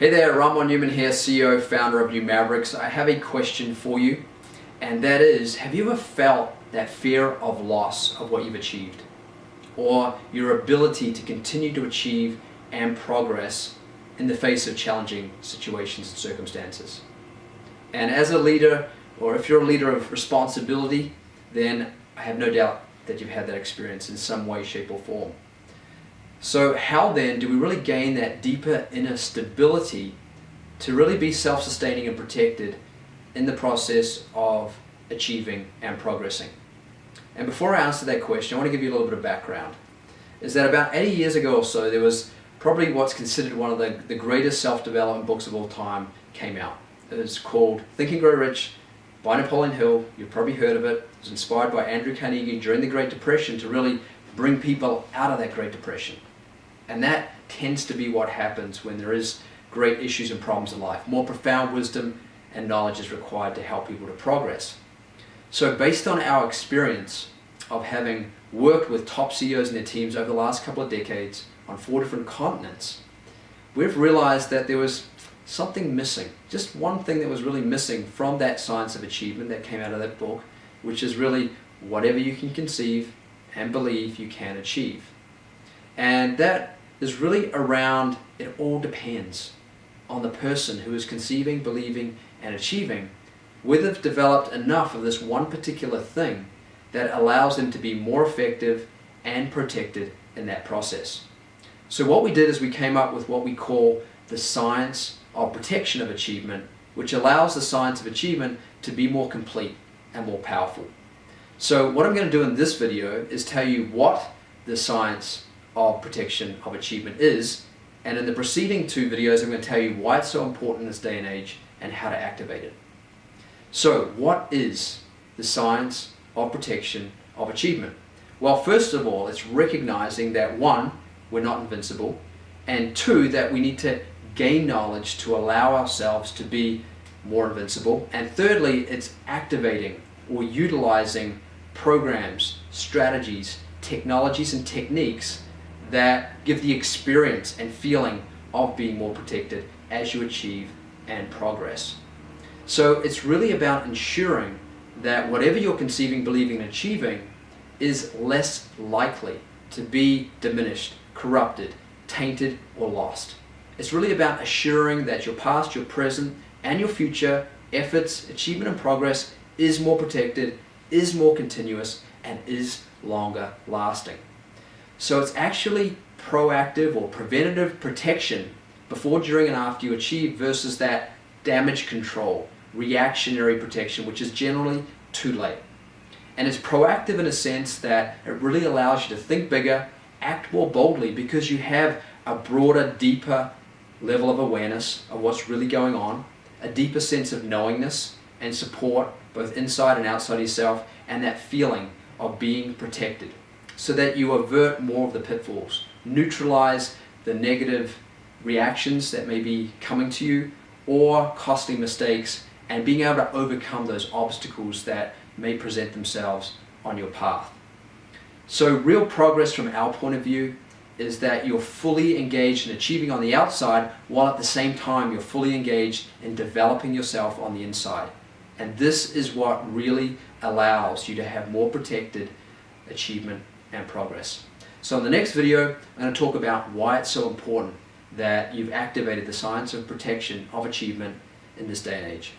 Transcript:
Hey there, Ramon Newman here, CEO, founder of Mavericks. I have a question for you, and that is, have you ever felt that fear of loss of what you've achieved? Or your ability to continue to achieve and progress in the face of challenging situations and circumstances? And as a leader, or if you're a leader of responsibility, then I have no doubt that you've had that experience in some way, shape, or form. So how then do we really gain that deeper inner stability to really be self-sustaining and protected in the process of achieving and progressing? And before I answer that question, I want to give you a little bit of background. Is that about 80 years ago or so, there was probably what's considered one of the greatest self-development books of all time came out. It was called Think and Grow Rich by Napoleon Hill. You've probably heard of it. It was inspired by Andrew Carnegie during the Great Depression to really bring people out of that Great Depression. And that tends to be what happens when there is great issues and problems in life. More profound wisdom and knowledge is required to help people to progress. So based on our experience of having worked with top CEOs and their teams over the last couple of decades on 4 different continents, we've realized that there was something missing. Just one thing that was really missing from that science of achievement that came out of that book, which is really whatever you can conceive and believe you can achieve. And that is really around, it all depends on the person who is conceiving, believing, and achieving, whether they've developed enough of this one particular thing that allows them to be more effective and protected in that process. So what we did is we came up with what we call the science of protection of achievement, which allows the science of achievement to be more complete and more powerful. So what I'm going to do in this video is tell you what the science of protection of achievement is, and in the preceding 2 videos I'm going to tell you why it's so important in this day and age and how to activate it. So what is the science of protection of achievement? Well, first of all, it's recognizing that 1, we're not invincible, and 2, that we need to gain knowledge to allow ourselves to be more invincible, and thirdly, it's activating or utilizing programs, strategies, technologies, and techniques that give the experience and feeling of being more protected as you achieve and progress. So it's really about ensuring that whatever you're conceiving, believing, and achieving is less likely to be diminished, corrupted, tainted, or lost. It's really about assuring that your past, your present, and your future efforts, achievement, and progress is more protected, is more continuous, and is longer lasting. So it's actually proactive or preventative protection before, during, and after you achieve versus that damage control, reactionary protection, which is generally too late. And it's proactive in a sense that it really allows you to think bigger, act more boldly, because you have a broader, deeper level of awareness of what's really going on, a deeper sense of knowingness and support both inside and outside yourself, and that feeling of being protected, so that you avert more of the pitfalls, neutralize the negative reactions that may be coming to you or costly mistakes, and being able to overcome those obstacles that may present themselves on your path. So real progress from our point of view is that you're fully engaged in achieving on the outside, while at the same time you're fully engaged in developing yourself on the inside. And this is what really allows you to have more protected achievement and progress. So in the next video, I'm going to talk about why it's so important that you've activated the science of protection of achievement in this day and age.